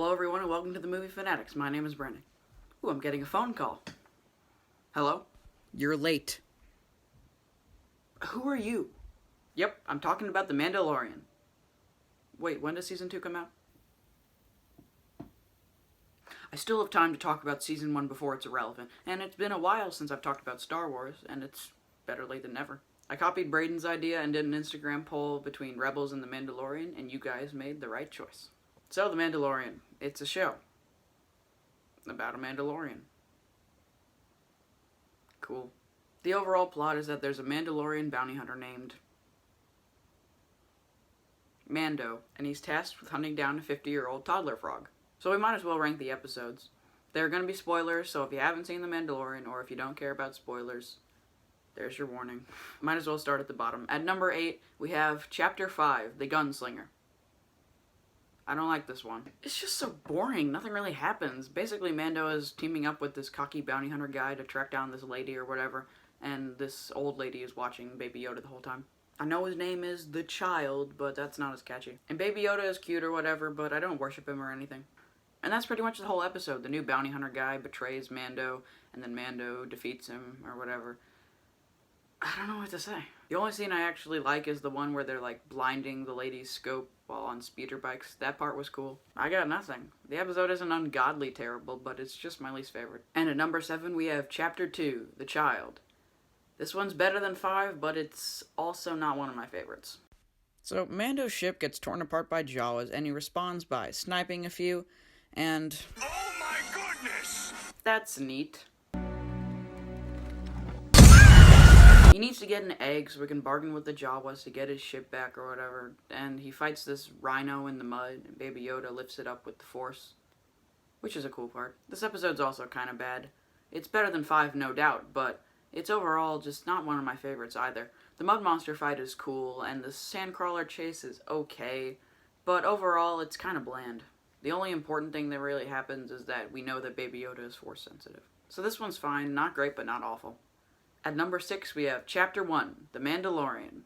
Hello everyone and welcome to the Movie Fanatics. My name is Brannock. Ooh, I'm getting a phone call. Hello? You're late. Who are you? Yep, I'm talking about The Mandalorian. Wait, when does Season 2 come out? I still have time to talk about Season 1 before it's irrelevant, and it's been a while since I've talked about Star Wars, and it's better late than never. I copied Braden's idea and did an Instagram poll between Rebels and The Mandalorian, and you guys made the right choice. So, The Mandalorian. It's a show about a Mandalorian. Cool. The overall plot is that there's a Mandalorian bounty hunter named Mando, and he's tasked with hunting down a 50-year-old toddler frog. So we might as well rank the episodes. There are going to be spoilers, so if you haven't seen The Mandalorian, or if you don't care about spoilers, there's your warning. Might as well start at the bottom. At number 8, we have Chapter 5, The Gunslinger. I don't like this one. It's just so boring. Nothing really happens. Basically, Mando is teaming up with this cocky bounty hunter guy to track down this lady or whatever, and this old lady is watching Baby Yoda the whole time. I know his name is The Child, but that's not as catchy. And Baby Yoda is cute or whatever, but I don't worship him or anything. And that's pretty much the whole episode. The new bounty hunter guy betrays Mando, and then Mando defeats him or whatever. I don't know what to say. The only scene I actually like is the one where they're like blinding the lady's scope while on speeder bikes. That part was cool. I got nothing. The episode isn't ungodly terrible, but it's just my least favorite. And at number 7 we have Chapter 2, The Child. This one's better than 5, but it's also not one of my favorites. So, Mando's ship gets torn apart by Jawas, and he responds by sniping a few, and... Oh my goodness! That's neat. He needs to get an egg so we can bargain with the Jawas to get his ship back or whatever, and he fights this rhino in the mud, and Baby Yoda lifts it up with the Force, which is a cool part. This episode's also kind of bad. It's better than 5, no doubt, but it's overall just not one of my favorites either. The mud monster fight is cool, and the sandcrawler chase is okay, but overall it's kind of bland. The only important thing that really happens is that we know that Baby Yoda is Force sensitive. So this one's fine, not great, but not awful. At number 6, we have Chapter 1, The Mandalorian.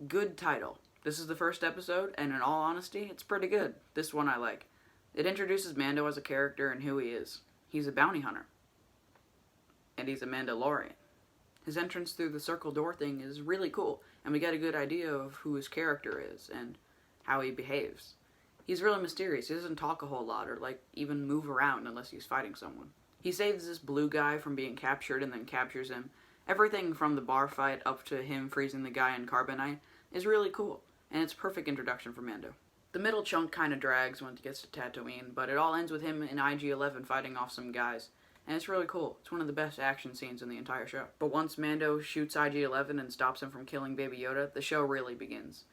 Good title. This is the first episode, and in all honesty, it's pretty good. This one I like. It introduces Mando as a character and who he is. He's a bounty hunter. And he's a Mandalorian. His entrance through the circle door thing is really cool, and we get a good idea of who his character is and how he behaves. He's really mysterious. He doesn't talk a whole lot or, even move around unless he's fighting someone. He saves this blue guy from being captured and then captures him. Everything from the bar fight up to him freezing the guy in carbonite is really cool, and it's a perfect introduction for Mando. The middle chunk kind of drags when it gets to Tatooine, but it all ends with him in IG-11 fighting off some guys, and it's really cool. It's one of the best action scenes in the entire show. But once Mando shoots IG-11 and stops him from killing Baby Yoda, the show really begins.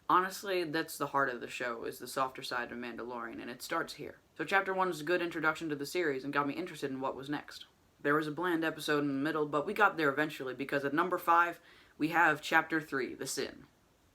Honestly, that's the heart of the show, is the softer side of Mandalorian, and it starts here. So Chapter 1 is a good introduction to the series and got me interested in what was next. There was a bland episode in the middle, but we got there eventually, because at number 5, we have Chapter 3, The Sin.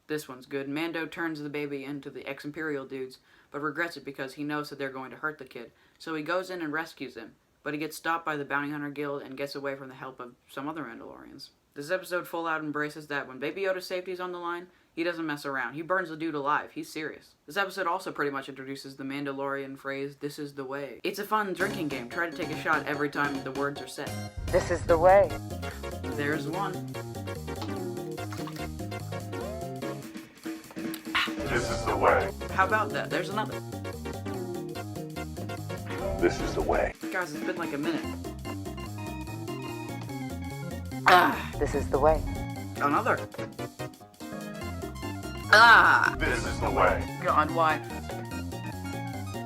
This one's good. Mando turns the baby into the ex-Imperial dudes, but regrets it because he knows that they're going to hurt the kid. So he goes in and rescues him, but he gets stopped by the Bounty Hunter Guild and gets away from the help of some other Mandalorians. This episode full out embraces that when Baby Yoda's safety is on the line, he doesn't mess around. He burns the dude alive. He's serious. This episode also pretty much introduces the Mandalorian phrase, "This is the way." It's a fun drinking game. Try to take a shot every time the words are said. This is the way. There's one. This is the way. How about that? There's another. This is the way. Guys, it's been like a minute. This is the way. Another. This is the way. God, why?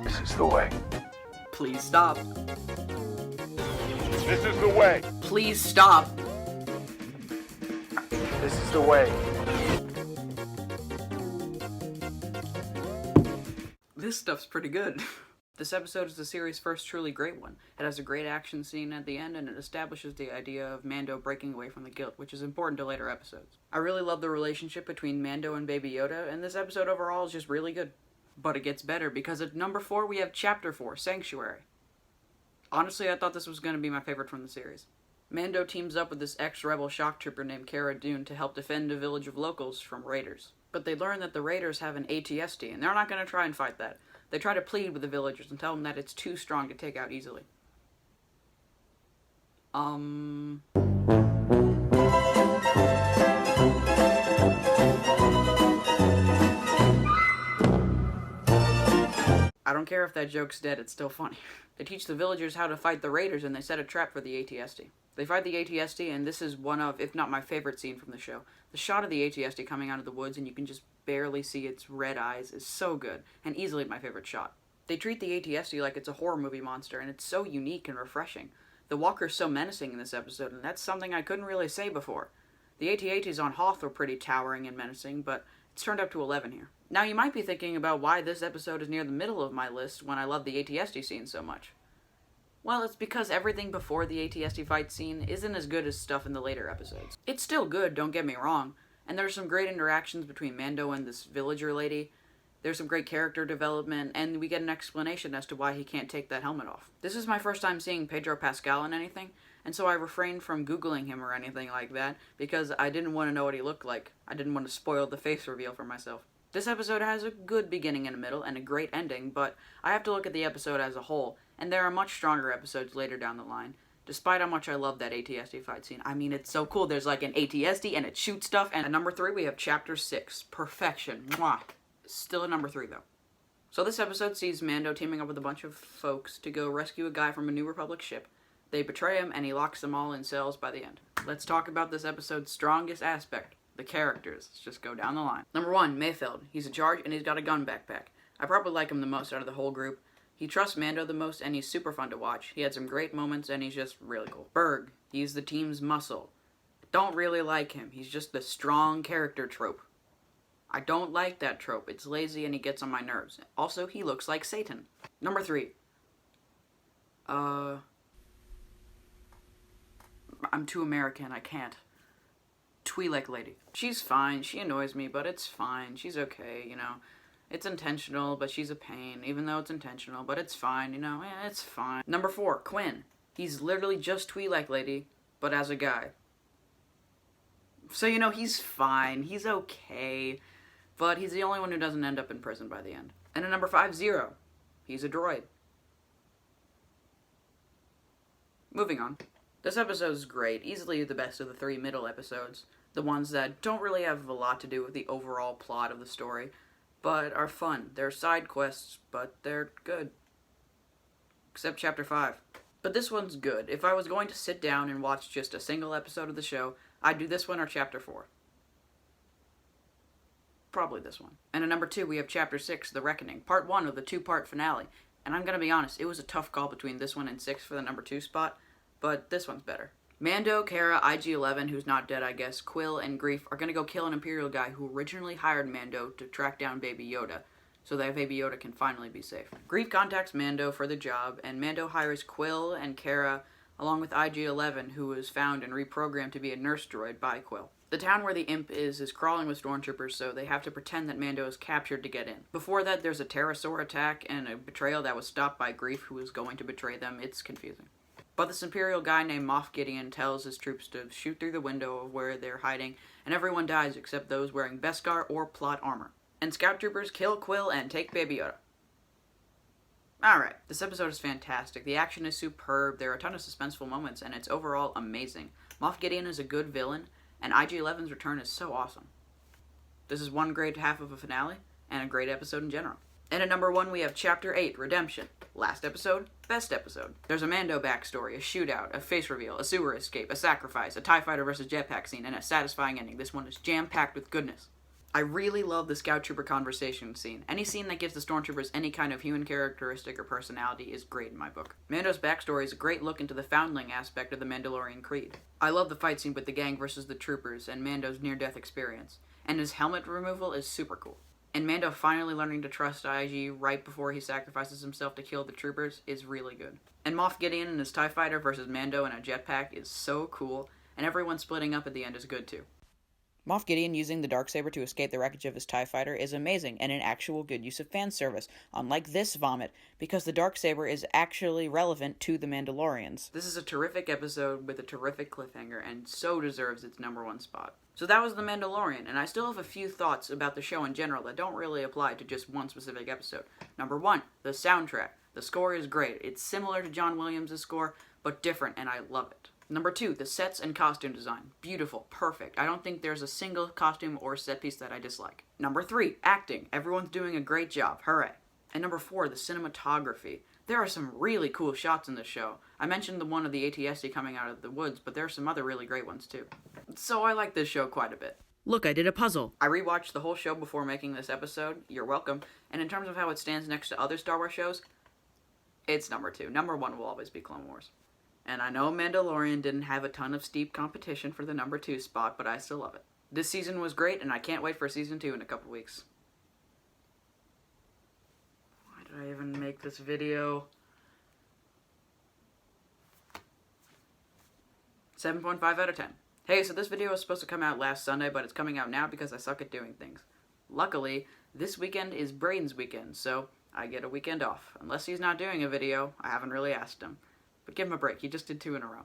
This is the way. Please stop. This is the way. Please stop. This is the way. This stuff's pretty good. This episode is the series' first truly great one. It has a great action scene at the end, and it establishes the idea of Mando breaking away from the guild, which is important to later episodes. I really love the relationship between Mando and Baby Yoda, and this episode overall is just really good. But it gets better, because at number 4 we have Chapter 4, Sanctuary. Honestly, I thought this was going to be my favorite from the series. Mando teams up with this ex-rebel shock trooper named Cara Dune to help defend a village of locals from raiders. But they learn that the raiders have an ATST, and they're not going to try and fight that. They try to plead with the villagers and tell them that it's too strong to take out easily. I don't care if that joke's dead, it's still funny. They teach the villagers how to fight the raiders, and they set a trap for the ATST. They fight the ATST, and this is one of, if not my favorite scene from the show. The shot of the ATST coming out of the woods, and you can just barely see its red eyes, is so good, and easily my favorite shot. They treat the ATST like it's a horror movie monster, and it's so unique and refreshing. The walker's so menacing in this episode, and that's something I couldn't really say before. The AT-ATs on Hoth were pretty towering and menacing, but it's turned up to 11 here. Now you might be thinking about why this episode is near the middle of my list when I love the AT-ST scene so much. Well, it's because everything before the AT-ST fight scene isn't as good as stuff in the later episodes. It's still good, don't get me wrong, and there's some great interactions between Mando and this villager lady. There's some great character development, and we get an explanation as to why he can't take that helmet off. This is my first time seeing Pedro Pascal in anything, and so I refrained from Googling him or anything like that, because I didn't want to know what he looked like. I didn't want to spoil the face reveal for myself. This episode has a good beginning and a middle, and a great ending, but I have to look at the episode as a whole, and there are much stronger episodes later down the line, despite how much I love that AT-ST fight scene. I mean, it's so cool. There's like an AT-ST, and it shoots stuff, and at number 3 we have Chapter 6, Perfection. Mwah. Still at number 3, though. So this episode sees Mando teaming up with a bunch of folks to go rescue a guy from a New Republic ship. They betray him, and he locks them all in cells by the end. Let's talk about this episode's strongest aspect, the characters. Let's just go down the line. Number 1, Mayfeld. He's in charge, and he's got a gun backpack. I probably like him the most out of the whole group. He trusts Mando the most, and he's super fun to watch. He had some great moments, and he's just really cool. Berg. He's the team's muscle. Don't really like him. He's just the strong character trope. I don't like that trope. It's lazy and he gets on my nerves. Also, he looks like Satan. Number 3. I'm too American. I can't. Twi'lek lady. She's fine. She annoys me, but it's fine. She's okay, you know. It's intentional, but she's a pain. Even though it's intentional, but it's fine, you know. Yeah, it's fine. Number 4. Quinn. He's literally just Twi'lek lady, but as a guy. So, you know, he's fine. He's okay. But he's the only one who doesn't end up in prison by the end. And at number 5, Zero. He's a droid. Moving on. This episode is great, easily the best of the 3 middle episodes. The ones that don't really have a lot to do with the overall plot of the story, but are fun. They're side quests, but they're good. Except Chapter 5. But this one's good. If I was going to sit down and watch just a single episode of the show, I'd do this one or Chapter 4. Probably this one. And at number 2, we have Chapter 6, The Reckoning, part 1 of the 2-part finale. And I'm gonna be honest, it was a tough call between this one and 6 for the number 2 spot, but this one's better. Mando, Cara, IG-11, who's not dead I guess, Quill, and Greef are gonna go kill an Imperial guy who originally hired Mando to track down Baby Yoda, so that Baby Yoda can finally be safe. Greef contacts Mando for the job, and Mando hires Quill and Cara, along with IG-11, who was found and reprogrammed to be a nurse droid by Quill. The town where the imp is crawling with stormtroopers, so they have to pretend that Mando is captured to get in. Before that, there's a pterosaur attack and a betrayal that was stopped by Greef, who is going to betray them. It's confusing. But this Imperial guy named Moff Gideon tells his troops to shoot through the window of where they're hiding, and everyone dies except those wearing Beskar or plot armor. And scout troopers kill Quill and take Baby Yoda. Alright, this episode is fantastic. The action is superb, there are a ton of suspenseful moments, and it's overall amazing. Moff Gideon is a good villain, and IG-11's return is so awesome. This is one great half of a finale, and a great episode in general. And at number 1, we have Chapter 8, Redemption. Last episode, best episode. There's a Mando backstory, a shootout, a face reveal, a sewer escape, a sacrifice, a TIE fighter versus jetpack scene, and a satisfying ending. This one is jam-packed with goodness. I really love the Scout Trooper conversation scene. Any scene that gives the Stormtroopers any kind of human characteristic or personality is great in my book. Mando's backstory is a great look into the foundling aspect of the Mandalorian creed. I love the fight scene with the gang versus the troopers and Mando's near-death experience. And his helmet removal is super cool. And Mando finally learning to trust IG right before he sacrifices himself to kill the troopers is really good. And Moff Gideon and his TIE fighter versus Mando in a jetpack is so cool, and everyone splitting up at the end is good too. Moff Gideon using the Darksaber to escape the wreckage of his TIE fighter is amazing and an actual good use of fan service, unlike this vomit, because the Darksaber is actually relevant to the Mandalorians. This is a terrific episode with a terrific cliffhanger and so deserves its #1 spot. So that was The Mandalorian, and I still have a few thoughts about the show in general that don't really apply to just one specific episode. Number 1, the soundtrack. The score is great. It's similar to John Williams' score, but different, and I love it. Number 2, the sets and costume design. Beautiful, perfect. I don't think there's a single costume or set piece that I dislike. Number 3, acting. Everyone's doing a great job. Hooray. And number 4, the cinematography. There are some really cool shots in this show. I mentioned the one of the AT-ST coming out of the woods, but there are some other really great ones too. So I like this show quite a bit. Look, I did a puzzle. I rewatched the whole show before making this episode. You're welcome. And in terms of how it stands next to other Star Wars shows, it's number 2. Number 1 will always be Clone Wars. And I know Mandalorian didn't have a ton of steep competition for the number 2 spot, but I still love it. This season was great, and I can't wait for season 2 in a couple weeks. Why did I even make this video? 7.5 out of 10. Hey, so this video was supposed to come out last Sunday, but it's coming out now because I suck at doing things. Luckily, this weekend is Braden's weekend, so I get a weekend off. Unless he's not doing a video, I haven't really asked him. But give him a break, he just did 2 in a row.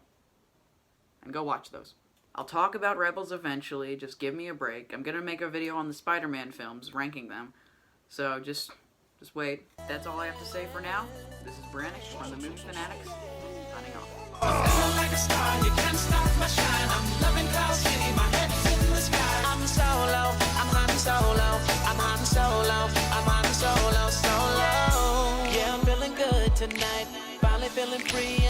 And go watch those. I'll talk about Rebels eventually, just give me a break. I'm gonna make a video on the Spider-Man films, ranking them. So just wait. That's all I have to say for now. This is Brannock from the Moon Fanatics, signing off. Like a star, you can't stop my shine. I'm loving clouds, hitting my head in the sky. I'm solo, I'm Han Solo, I'm Han Solo, I'm Han Solo, solo. Yeah, I'm feeling good tonight, finally feeling free.